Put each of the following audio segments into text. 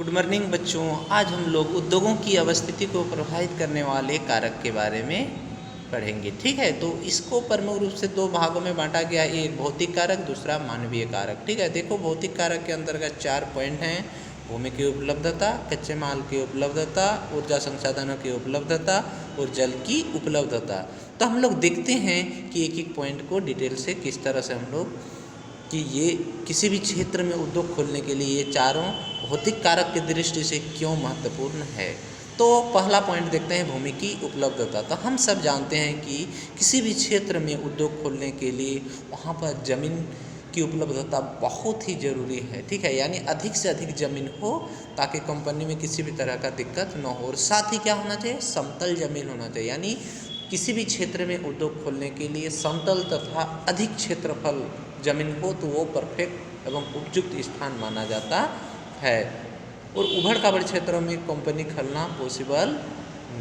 Good morning बच्चों। आज हम लोग उद्योगों की अवस्थिति को प्रभावित करने वाले कारक के बारे में पढ़ेंगे। ठीक है, तो इसको प्रमुख रूप से दो भागों में बांटा गया, एक भौतिक कारक, दूसरा मानवीय कारक। ठीक है, देखो भौतिक कारक के अंतर्गत 4 पॉइंट हैं। भूमि की उपलब्धता, कच्चे माल की उपलब्धता, ऊर्जा संसाधनों की उपलब्धता और जल की उपलब्धता। तो हम लोग देखते हैं कि एक एक पॉइंट को डिटेल से किस तरह से हम लोग कि ये किसी भी क्षेत्र में उद्योग खोलने के लिए ये चारों भौतिक कारक की दृष्टि से क्यों महत्वपूर्ण है। तो पहला पॉइंट देखते हैं, भूमि की उपलब्धता। तो हम सब जानते हैं कि किसी भी क्षेत्र में उद्योग खोलने के लिए वहाँ पर ज़मीन की उपलब्धता बहुत ही ज़रूरी है। ठीक है, यानी अधिक से अधिक ज़मीन हो ताकि कंपनी में किसी भी तरह का दिक्कत न हो। और साथ ही क्या होना चाहिए, समतल ज़मीन होना चाहिए। यानी किसी भी क्षेत्र में उद्योग खोलने के लिए समतल तथा अधिक क्षेत्रफल जमीन हो तो वो परफेक्ट एवं उपयुक्त स्थान माना जाता है। और उभड़ खाबड़ क्षेत्रों में कंपनी खोलना पॉसिबल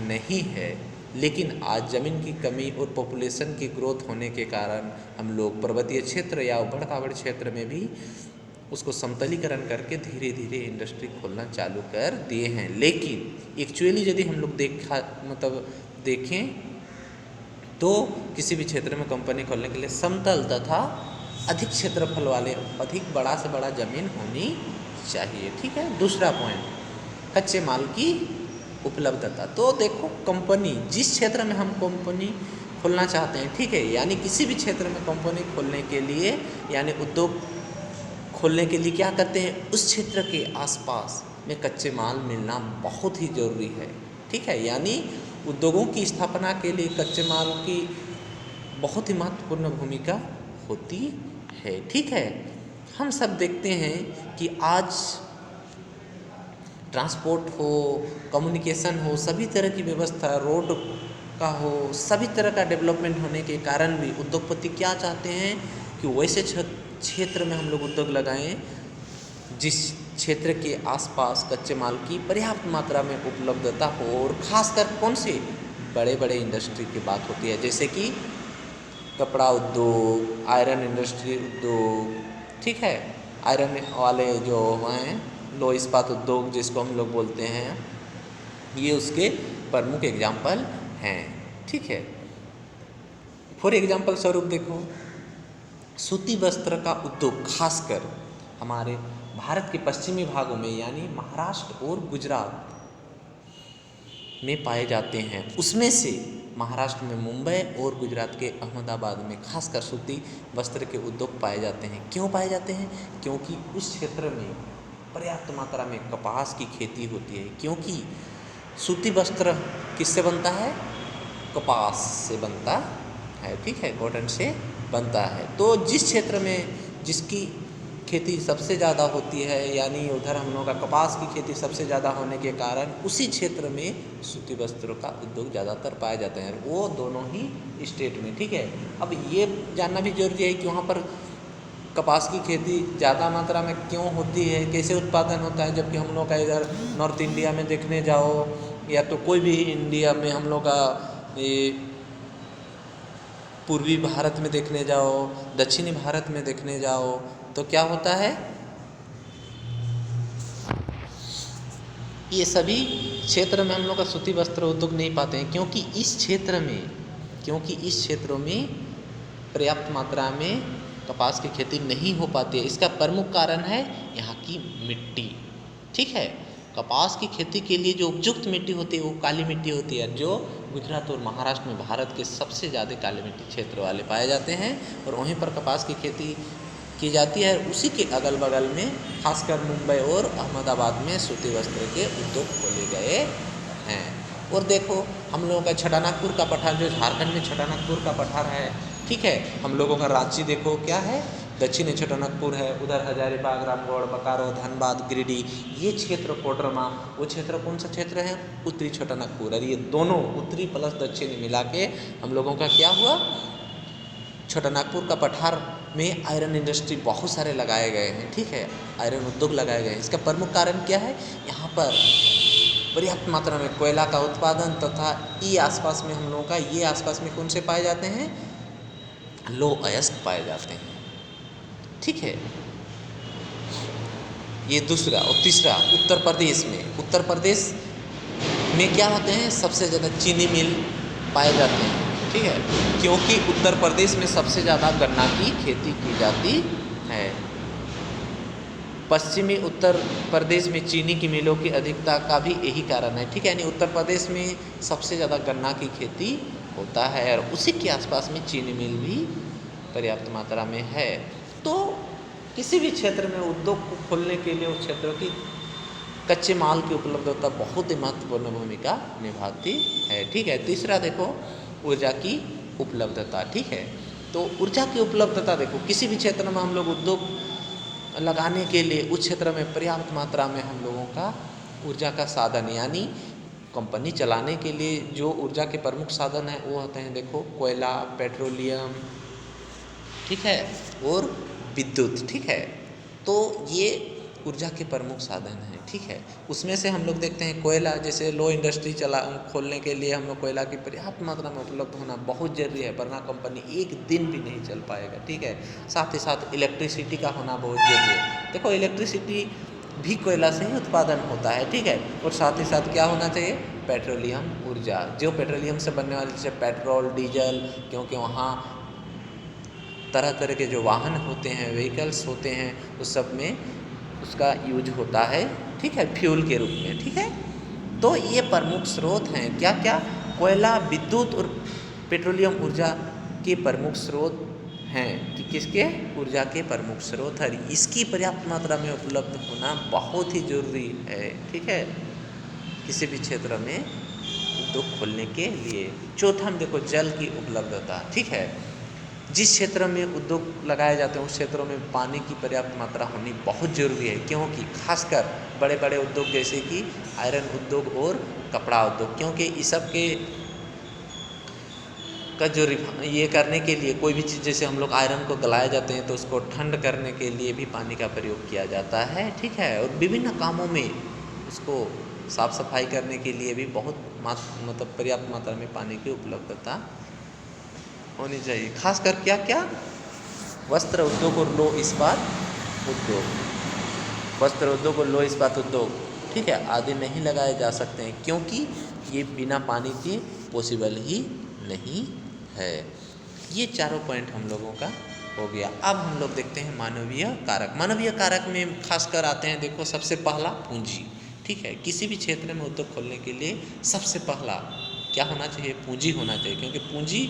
नहीं है। लेकिन आज ज़मीन की कमी और पॉपुलेशन की ग्रोथ होने के कारण हम लोग पर्वतीय क्षेत्र या उभड़ खाबड़ क्षेत्र में भी उसको समतलीकरण करके धीरे धीरे इंडस्ट्री खोलना चालू कर दिए हैं। लेकिन एक्चुअली यदि हम लोग देखें तो किसी भी क्षेत्र में कंपनी खोलने के लिए समतल तथा अधिक क्षेत्रफल वाले अधिक बड़ा से बड़ा ज़मीन होनी चाहिए। ठीक है, दूसरा पॉइंट, कच्चे माल की उपलब्धता। तो देखो कंपनी जिस क्षेत्र में हम कंपनी खोलना चाहते हैं, ठीक है, यानी किसी भी क्षेत्र में कंपनी खोलने के लिए यानी उद्योग खोलने के लिए क्या करते हैं, उस क्षेत्र के आसपास में कच्चे माल मिलना बहुत ही ज़रूरी है। ठीक है, यानी उद्योगों की स्थापना के लिए कच्चे माल की बहुत ही महत्वपूर्ण भूमिका होती है। ठीक है, हम सब देखते हैं कि आज ट्रांसपोर्ट हो, कम्युनिकेशन हो, सभी तरह की व्यवस्था, रोड का हो, सभी तरह का डेवलपमेंट होने के कारण भी उद्योगपति क्या चाहते हैं कि वैसे क्षेत्र में हम लोग उद्योग लगाएं जिस क्षेत्र के आसपास कच्चे माल की पर्याप्त मात्रा में उपलब्धता हो। और ख़ासकर कौन से बड़े बड़े इंडस्ट्री की बात होती है, जैसे कि कपड़ा उद्योग, आयरन इंडस्ट्री उद्योग। ठीक है, आयरन वाले जो हैं लो इस्पात उद्योग जिसको हम लोग बोलते हैं, ये उसके प्रमुख एग्जाम्पल हैं। ठीक है, फॉर एग्जाम्पल स्वरूप देखो सूती वस्त्र का उद्योग खासकर हमारे भारत के पश्चिमी भागों में यानी महाराष्ट्र और गुजरात में पाए जाते हैं। उसमें से महाराष्ट्र में मुंबई और गुजरात के अहमदाबाद में खासकर सूती वस्त्र के उद्योग पाए जाते हैं। क्यों पाए जाते हैं? क्योंकि उस क्षेत्र में पर्याप्त मात्रा में कपास की खेती होती है। क्योंकि सूती वस्त्र किससे बनता है? कपास से बनता है। ठीक है, कॉटन से बनता है। तो जिस क्षेत्र में जिसकी खेती सबसे ज़्यादा होती है यानी उधर हम लोगों का कपास की खेती सबसे ज़्यादा होने के कारण उसी क्षेत्र में सूती वस्त्रों का उद्योग ज़्यादातर पाए जाते हैं, वो दोनों ही स्टेट में। ठीक है, अब ये जानना भी जरूरी है कि वहाँ पर कपास की खेती ज़्यादा मात्रा में क्यों होती है, कैसे उत्पादन होता है, जबकि हम लोग का इधर नॉर्थ इंडिया में देखने जाओ या तो कोई भी इंडिया में हम लोग का ये पूर्वी भारत में देखने जाओ, दक्षिणी भारत में देखने जाओ तो क्या होता है, ये सभी क्षेत्र में हम लोग का सूती वस्त्र उद्योग नहीं पाते हैं। क्योंकि इस क्षेत्रों में पर्याप्त मात्रा में कपास की खेती नहीं हो पाती है। इसका प्रमुख कारण है यहाँ की मिट्टी। ठीक है, कपास की खेती के लिए जो उपयुक्त मिट्टी होती है वो काली मिट्टी होती है, जो गुजरात और महाराष्ट्र में भारत के सबसे ज़्यादा काली मिट्टी क्षेत्र वाले पाए जाते हैं। और वहीं पर कपास की खेती की जाती है। उसी के अगल बगल में खासकर मुंबई और अहमदाबाद में सूती वस्त्र के उद्योग खोले गए हैं। और देखो हम लोगों का छोटानागपुर का पठार, जो झारखंड में छोटानागपुर का पठार है, ठीक है, हम लोगों का रांची देखो क्या है, दक्षिणी छोटानागपुर है, उधर हजारीबाग, रामगढ़, बोकारो, धनबाद, गिरिडीह, ये क्षेत्र कोडरमा, वो क्षेत्र कौन सा क्षेत्र है, उत्तरी छोटानागपुर। और ये दोनों उत्तरी प्लस दक्षिणी मिला के हम लोगों का क्या हुआ, छोटानागपुर का पठार में आयरन इंडस्ट्री बहुत सारे लगाए गए हैं। ठीक है, आयरन उद्योग लगाए गए हैं। इसका प्रमुख कारण क्या है, यहाँ पर पर्याप्त मात्रा में कोयला का उत्पादन तथा ये आसपास में हम लोगों का ये आसपास में कौन से पाए जाते हैं, लौह अयस्क पाए जाते हैं। ठीक है, ये दूसरा। और तीसरा उत्तर प्रदेश में क्या होते हैं, सबसे ज़्यादा चीनी मिल पाए जाते हैं, ठीक है, क्योंकि उत्तर प्रदेश में सबसे ज़्यादा गन्ना की खेती की जाती है। पश्चिमी उत्तर प्रदेश में चीनी की मिलों की अधिकता का भी यही कारण है, ठीक है, यानी उत्तर प्रदेश में सबसे ज़्यादा गन्ना की खेती होता है और उसी के आसपास में चीनी मिल भी पर्याप्त मात्रा में है। तो किसी भी क्षेत्र में उद्योग को खोलने के लिए उस क्षेत्र की कच्चे माल की उपलब्धता बहुत ही महत्वपूर्ण भूमिका निभाती है, ठीक है। तीसरा देखो ऊर्जा की उपलब्धता, ठीक है। तो ऊर्जा की उपलब्धता देखो, किसी भी क्षेत्र में हम लोग उद्योग लगाने के लिए उस क्षेत्र में पर्याप्त मात्रा में हम लोगों का ऊर्जा का साधन, यानी कंपनी चलाने के लिए जो ऊर्जा के प्रमुख साधन हैं वो होते हैं देखो कोयला, पेट्रोलियम, ठीक है, और विद्युत, ठीक है। तो ये ऊर्जा के प्रमुख साधन हैं, ठीक है। उसमें से हम लोग देखते हैं कोयला, जैसे लो इंडस्ट्री खोलने के लिए हम लोग कोयला की पर्याप्त मात्रा में उपलब्ध होना बहुत ज़रूरी है, वरना कंपनी एक दिन भी नहीं चल पाएगा, ठीक है। साथ ही साथ इलेक्ट्रिसिटी का होना बहुत ज़रूरी है। देखो इलेक्ट्रिसिटी भी कोयला से ही उत्पादन होता है, ठीक है। और साथ ही साथ क्या होना चाहिए, पेट्रोलियम ऊर्जा, जो पेट्रोलियम से बनने वाले जैसे पेट्रोल, डीजल, क्योंकि वहाँ तरह तरह के जो वाहन होते हैं, व्हीकल्स होते हैं, उस सब में उसका यूज होता है, ठीक है, फ्यूल के रूप में, ठीक है। तो ये प्रमुख स्रोत हैं, क्या क्या, कोयला, विद्युत और पेट्रोलियम ऊर्जा के प्रमुख स्रोत हैं, कि किसके, ऊर्जा के प्रमुख स्रोत है। इसकी पर्याप्त मात्रा में उपलब्ध होना बहुत ही जरूरी है, ठीक है, किसी भी क्षेत्र में उद्योग खोलने के लिए। चौथा हम देखो जल की उपलब्धता, ठीक है। जिस क्षेत्र में उद्योग लगाए जाते हैं उस क्षेत्रों में पानी की पर्याप्त मात्रा होनी बहुत ज़रूरी है, क्योंकि खासकर बड़े बड़े उद्योग जैसे कि आयरन उद्योग और कपड़ा उद्योग, क्योंकि इस सब के का जो ये करने के लिए कोई भी चीज़, जैसे हम लोग आयरन को गलाए जाते हैं तो उसको ठंड करने के लिए भी पानी का प्रयोग किया जाता है, ठीक है। और विभिन्न कामों में उसको साफ सफाई करने के लिए भी बहुत मतलब पर्याप्त मात्रा में पानी की उपलब्धता होनी चाहिए। खासकर क्या क्या, वस्त्र उद्योग और लो इस्पात उद्योग, वस्त्र उद्योग और लो इस्पात उद्योग, ठीक है, आदि नहीं लगाए जा सकते हैं, क्योंकि ये बिना पानी के पॉसिबल ही नहीं है। ये चारों पॉइंट हम लोगों का हो गया। अब हम लोग देखते हैं मानवीय कारक। मानवीय कारक में खासकर आते हैं देखो सबसे पहला पूंजी, ठीक है। किसी भी क्षेत्र में उद्योग खोलने के लिए सबसे पहला क्या होना चाहिए, पूंजी होना चाहिए, क्योंकि पूंजी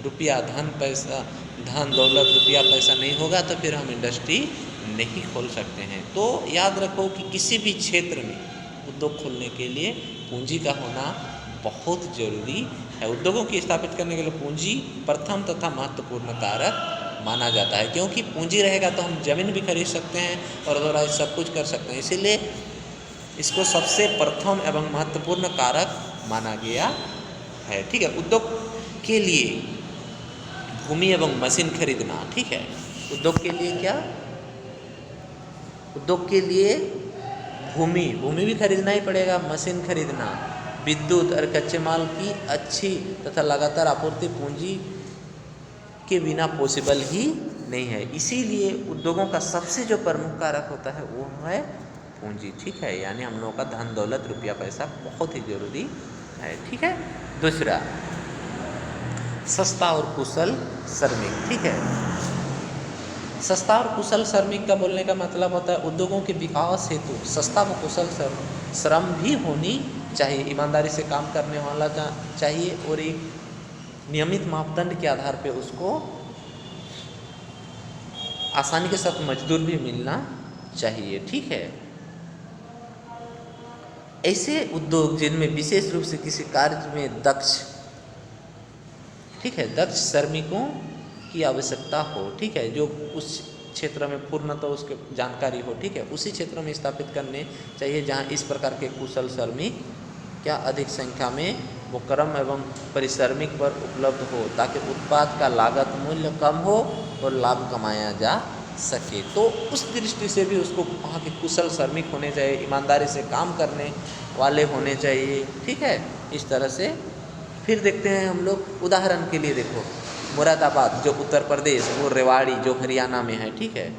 रुपया, धन पैसा, धन दौलत, रुपया पैसा नहीं होगा तो फिर हम इंडस्ट्री नहीं खोल सकते हैं। तो याद रखो कि किसी भी क्षेत्र में उद्योग खोलने के लिए पूंजी का होना बहुत ज़रूरी है। उद्योगों की स्थापित करने के लिए पूंजी प्रथम तथा महत्वपूर्ण कारक माना जाता है, क्योंकि पूंजी रहेगा तो हम ज़मीन भी खरीद सकते हैं और अदरवाइज सब कुछ कर सकते हैं, इसीलिए इसको सबसे प्रथम एवं महत्वपूर्ण कारक माना गया है, ठीक है। उद्योग के लिए भूमि एवं मशीन खरीदना, ठीक है। उद्योग के लिए क्या, उद्योग के लिए भूमि भी खरीदना ही पड़ेगा, मशीन खरीदना, विद्युत और कच्चे माल की अच्छी तथा लगातार आपूर्ति पूंजी के बिना पॉसिबल ही नहीं है। इसीलिए उद्योगों का सबसे जो प्रमुख कारक होता है वो है पूंजी, ठीक है, यानी हम लोगों का धन दौलत, रुपया पैसा बहुत ही जरूरी है, ठीक है। दूसरा सस्ता और कुशल श्रमिक, ठीक है। सस्ता और कुशल श्रमिक का बोलने का मतलब होता है उद्योगों के विकास हेतु सस्ता व कुशल श्रम भी होनी चाहिए, ईमानदारी से काम करने वाला चाहिए और एक नियमित मापदंड के आधार पे उसको आसानी के साथ मजदूर भी मिलना चाहिए, ठीक है। ऐसे उद्योग जिनमें विशेष रूप से किसी कार्य में दक्ष, ठीक है, दक्ष श्रमिकों की आवश्यकता हो, ठीक है, जो उस क्षेत्र में पूर्णतः उसके जानकारी हो, ठीक है, उसी क्षेत्र में स्थापित करने चाहिए जहां इस प्रकार के कुशल श्रमिक क्या अधिक संख्या में वो कर्म एवं परिश्रमिक पर उपलब्ध हो, ताकि उत्पाद का लागत मूल्य कम हो और लाभ कमाया जा सके। तो उस दृष्टि से भी उसको वहाँ के कुशल श्रमिक होने चाहिए, ईमानदारी से काम करने वाले होने चाहिए, ठीक है, इस तरह से। फिर देखते हैं हम लोग उदाहरण के लिए, देखो मुरादाबाद जो उत्तर प्रदेश, वो रेवाड़ी जो हरियाणा में है, ठीक है,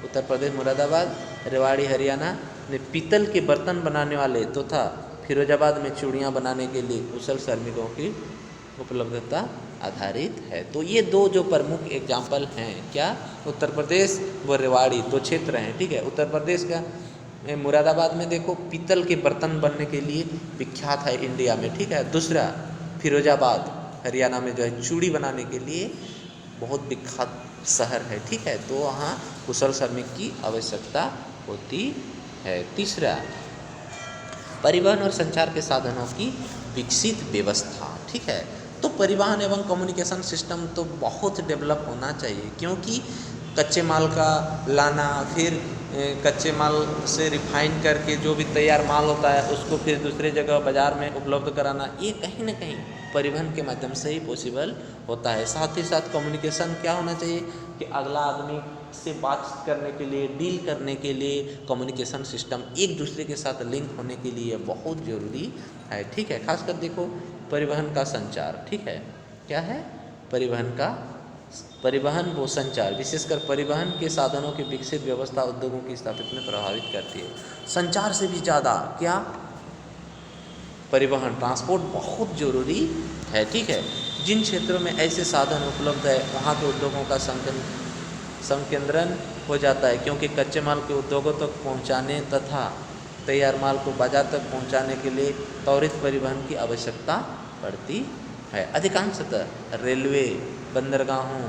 उत्तर प्रदेश मुरादाबाद, रेवाड़ी हरियाणा में पीतल के बर्तन बनाने वाले तथा फिरोजाबाद में चूड़ियाँ बनाने के लिए कुशल श्रमिकों की उपलब्धता आधारित है। तो ये दो जो प्रमुख एग्जाम्पल हैं, क्या, उत्तर प्रदेश व रेवाड़ी, दो क्षेत्र हैं, ठीक है। उत्तर प्रदेश का मुरादाबाद में देखो पीतल के बर्तन बनने के लिए विख्यात है इंडिया में, ठीक है। दूसरा फिरोजाबाद हरियाणा में जो है चूड़ी बनाने के लिए बहुत विख्यात शहर है, ठीक है। तो वहाँ कुशल श्रमिक की आवश्यकता होती है। तीसरा, परिवहन और संचार के साधनों की विकसित व्यवस्था, ठीक है। तो परिवहन एवं कम्युनिकेशन सिस्टम तो बहुत डेवलप होना चाहिए, क्योंकि कच्चे माल का लाना, फिर कच्चे माल से रिफाइन करके जो भी तैयार माल होता है उसको फिर दूसरे जगह बाज़ार में उपलब्ध कराना, ये कहीं ना कहीं परिवहन के माध्यम से ही पॉसिबल होता है। साथ ही साथ कम्युनिकेशन क्या होना चाहिए कि अगला आदमी से बातचीत करने के लिए, डील करने के लिए कम्युनिकेशन सिस्टम एक दूसरे के साथ लिंक होने के लिए बहुत ज़रूरी है, ठीक है। खासकर देखो परिवहन का संचार, ठीक है, क्या है, परिवहन व संचार, विशेषकर परिवहन के साधनों की विकसित व्यवस्था उद्योगों की स्थापित में प्रभावित करती है। संचार से भी ज़्यादा क्या, परिवहन, ट्रांसपोर्ट बहुत ज़रूरी है, ठीक है। जिन क्षेत्रों में ऐसे साधन उपलब्ध है वहाँ के उद्योगों का संकेंद्रण हो जाता है, क्योंकि कच्चे माल के उद्योगों तक पहुँचाने तथा तैयार माल को बाजार तक पहुँचाने के लिए त्वरित परिवहन की आवश्यकता पड़ती है। अधिकांशतः रेलवे, बंदरगाहों,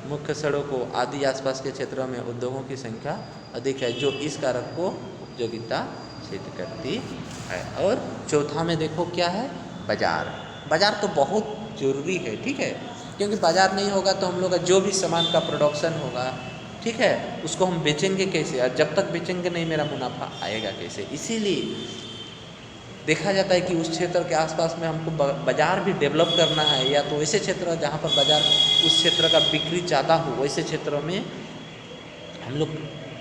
मुख्य सड़कों आदि आसपास के क्षेत्रों में उद्योगों की संख्या अधिक है, जो इस कारक को उपयोगिता सिद्ध करती है। और चौथा में देखो क्या है, बाजार। बाजार तो बहुत ज़रूरी है, ठीक है, क्योंकि बाजार नहीं होगा तो हम लोग का जो भी सामान का प्रोडक्शन होगा, ठीक है, उसको हम बेचेंगे कैसे, और जब तक बेचेंगे नहीं मेरा मुनाफा आएगा कैसे। इसीलिए देखा जाता है कि उस क्षेत्र के आसपास में हमको बाज़ार भी डेवलप करना है, या तो ऐसे क्षेत्र जहाँ पर बाज़ार उस क्षेत्र का बिक्री ज़्यादा हो, वैसे क्षेत्रों में हम लोग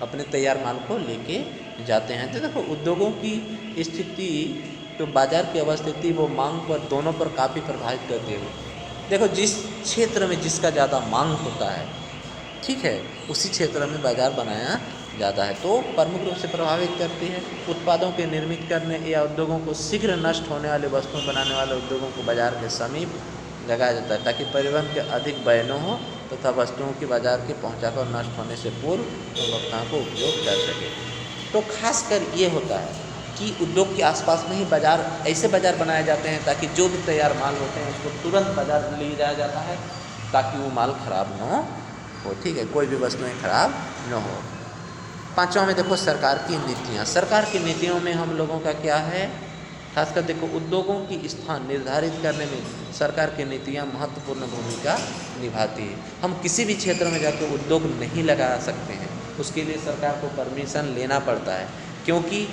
अपने तैयार माल को लेके जाते हैं। तो देखो उद्योगों की स्थिति, तो बाज़ार की अवस्थिति वो मांग पर, दोनों पर काफ़ी प्रभावित करती है। देखो जिस क्षेत्र में जिसका ज़्यादा मांग होता है, ठीक है, उसी क्षेत्र में बाज़ार बनाया ज़्यादा है, तो प्रमुख रूप से प्रभावित करती है। उत्पादों के निर्मित करने या उद्योगों को शीघ्र नष्ट होने वाले वस्तुएं बनाने वाले उद्योगों को बाजार के समीप लगाया जाता है, ताकि परिवहन के अधिक व्यय न हो तथा वस्तुओं की बाजार के पहुंचाकर नष्ट होने से पूर्व उपभोक्ताओं को उपयोग कर सके। तो खासकर ये होता है कि उद्योग के आसपास में ही बाज़ार, ऐसे बाज़ार बनाए जाते हैं ताकि जो भी तैयार माल होते हैं उसको तुरंत बाज़ार में ले जाया जाता है, ताकि वो माल खराब न हो, ठीक है, कोई भी वस्तुएं खराब न हो। पांचवा में देखो सरकार की नीतियाँ। सरकार की नीतियों में हम लोगों का क्या है, खासकर देखो उद्योगों की स्थान निर्धारित करने में सरकार की नीतियाँ महत्वपूर्ण भूमिका निभाती है। हम किसी भी क्षेत्र में जाकर उद्योग नहीं लगा सकते हैं, उसके लिए सरकार को परमिशन लेना पड़ता है, क्योंकि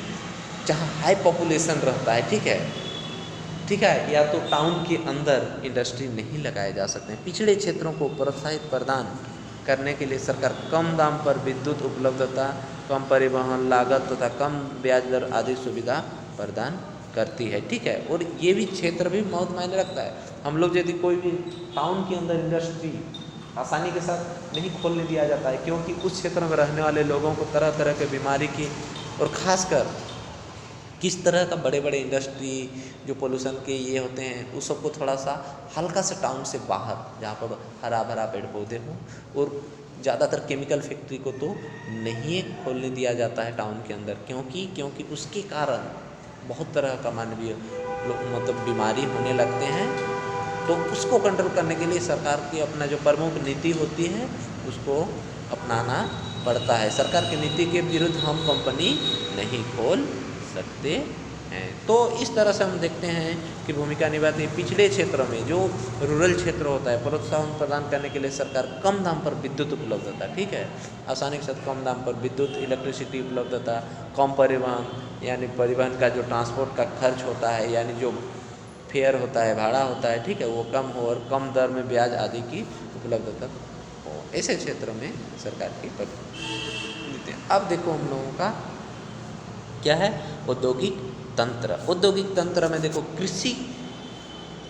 जहाँ हाई पॉपुलेशन रहता है, ठीक है, या तो टाउन के अंदर इंडस्ट्री नहीं लगाए जा सकते हैं। पिछड़े क्षेत्रों को प्रोत्साहित प्रदान करने के लिए सरकार कम दाम पर विद्युत उपलब्धता, कम परिवहन लागत तथा कम ब्याज दर आदि सुविधा प्रदान करती है, ठीक है। और ये भी क्षेत्र भी बहुत मायने रखता है। हम लोग यदि कोई भी टाउन के अंदर इंडस्ट्री आसानी के साथ नहीं खोलने दिया जाता है, क्योंकि उस क्षेत्र में रहने वाले लोगों को तरह तरह के बीमारी की, और ख़ासकर किस तरह का बड़े बड़े इंडस्ट्री जो पोल्यूशन के ये होते हैं, उस सबको थोड़ा सा हल्का सा टाउन से बाहर, जहाँ पर हरा भरा पेड़ पौधे हों, और ज़्यादातर केमिकल फैक्ट्री को तो नहीं खोलने दिया जाता है टाउन के अंदर, क्योंकि उसके कारण बहुत तरह का मानवीय मतलब बीमारी होने लगते हैं। तो उसको कंट्रोल करने के लिए सरकार की अपना जो प्रमुख नीति होती है उसको अपनाना पड़ता है। सरकार की नीति के विरुद्ध हम कंपनी नहीं खोल सकते हैं। तो इस तरह से हम देखते हैं कि भूमिका निभाती है। पिछड़े क्षेत्रों में जो रूरल क्षेत्र होता है, प्रोत्साहन प्रदान करने के लिए सरकार कम दाम पर विद्युत उपलब्धता, ठीक है, आसानी के साथ कम दाम पर विद्युत, इलेक्ट्रिसिटी उपलब्धता, कम परिवहन, यानी परिवहन का जो ट्रांसपोर्ट का खर्च होता है, यानी जो फेयर होता है, भाड़ा होता है, ठीक है, वो कम हो, और कम दर में ब्याज आदि की उपलब्धता हो, ऐसे क्षेत्रों में सरकार की नीति। अब देखो हम लोगों का क्या है, औद्योगिक तंत्र। औद्योगिक तंत्र में देखो कृषि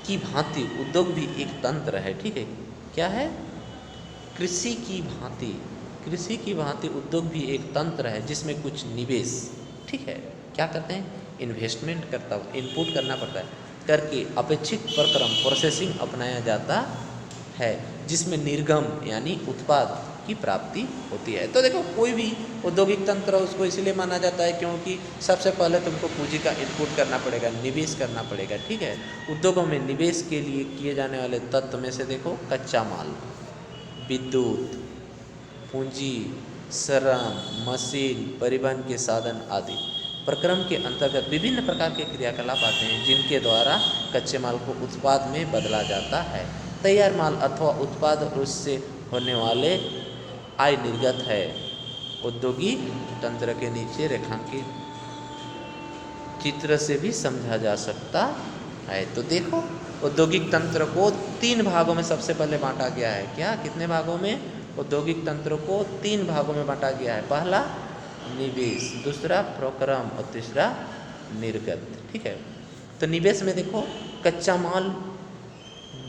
की भांति उद्योग भी एक तंत्र है, ठीक है, क्या है, कृषि की भांति कृषि की भांति उद्योग भी एक तंत्र है जिसमें कुछ निवेश, ठीक है, क्या करते हैं, इन्वेस्टमेंट इनपुट करना पड़ता है, करके अपेक्षित प्रक्रम प्रोसेसिंग अपनाया जाता है, जिसमें निर्गम यानी उत्पाद की प्राप्ति होती है। तो देखो कोई भी औद्योगिक तंत्र उसको इसलिए माना जाता है क्योंकि सबसे पहले तुमको पूंजी का इनपुट करना पड़ेगा, निवेश करना पड़ेगा, ठीक है। उद्योगों में निवेश के लिए किए जाने वाले तत्व में से देखो कच्चा माल, विद्युत, पूंजी, श्रम, मशीन, परिवहन के साधन आदि। प्रक्रम के अंतर्गत विभिन्न प्रकार के क्रियाकलाप आते हैं जिनके द्वारा कच्चे माल को उत्पाद में बदला जाता है। तैयार माल अथवा उत्पाद और उससे होने वाले आय निर्गत है। औद्योगिक तंत्र के नीचे रेखांकित चित्र से भी समझा जा सकता है। तो देखो औद्योगिक तंत्र को 3 भागों में सबसे पहले बांटा गया है। क्या, कितने भागों में? औद्योगिक तंत्र को 3 भागों में बांटा गया है। पहला निवेश, दूसरा प्रक्रम और तीसरा निर्गत, ठीक है। तो निवेश में देखो कच्चा माल,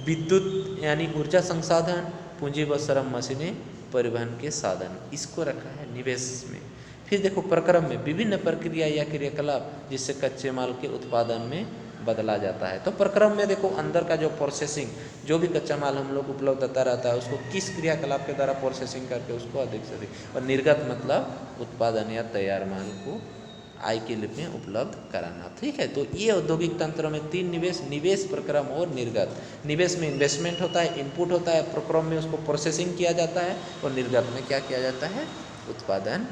विद्युत यानी ऊर्जा संसाधन, पूंजी व श्रम, मशीनें, परिवहन के साधन, इसको रखा है निवेश में। फिर देखो प्रक्रम में विभिन्न प्रक्रिया या क्रियाकलाप जिससे कच्चे माल के उत्पादन में बदला जाता है। तो प्रक्रम में देखो अंदर का जो प्रोसेसिंग, जो भी कच्चा माल हम लोग उपलब्ध होता रहता है उसको किस क्रियाकलाप के द्वारा प्रोसेसिंग करके उसको अधिक से अधिक, और निर्गत मतलब उत्पादन या तैयार माल को आय के रूप में उपलब्ध कराना, ठीक है। तो ये औद्योगिक तंत्र में 3 निवेश, प्रक्रम और निर्गत। निवेश में इन्वेस्टमेंट होता है, इनपुट होता है, प्रक्रम में उसको प्रोसेसिंग किया जाता है, और निर्गत में क्या किया जाता है, उत्पादन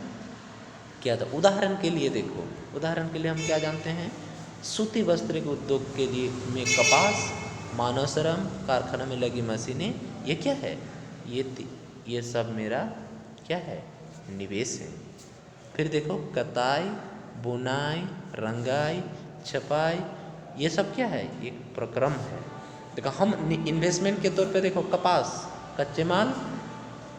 किया जाता है। उदाहरण के लिए देखो, उदाहरण के लिए हम क्या जानते हैं, सूती वस्त्र के उद्योग के लिए में कपास, मानव श्रम, कारखाना में लगी मशीनें, ये क्या है, ये सब मेरा क्या है, निवेश है। फिर देखो कताई, बुनाई, रंगाई, छपाई, ये सब क्या है, ये प्रक्रम है। देखो हम इन्वेस्टमेंट के तौर पे देखो कपास, कच्चे माल,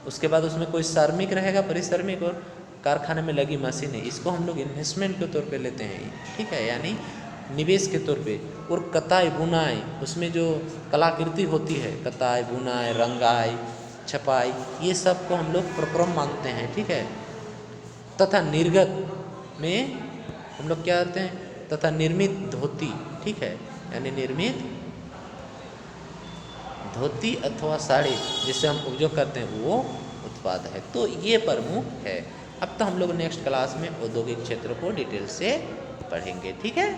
उसके बाद उसमें कोई श्रमिक रहेगा, परिश्रमिक, और कारखाने में लगी मशीनें, इसको हम लोग इन्वेस्टमेंट के तौर पे लेते हैं, ठीक है, यानी निवेश के तौर पे। और कताई, बुनाई, उसमें जो कलाकृति होती है, कताई, बुनाई, रंगाई, छपाई, ये सब को हम लोग प्रक्रम मानते हैं, ठीक है। तथा निर्गत में हम लोग क्या करते हैं, तथा निर्मित धोती, ठीक है, यानी निर्मित धोती अथवा साड़ी जिससे हम उपयोग करते हैं वो उत्पाद है। तो ये प्रमुख है। अब तो हम लोग नेक्स्ट क्लास में औद्योगिक क्षेत्र को डिटेल से पढ़ेंगे, ठीक है।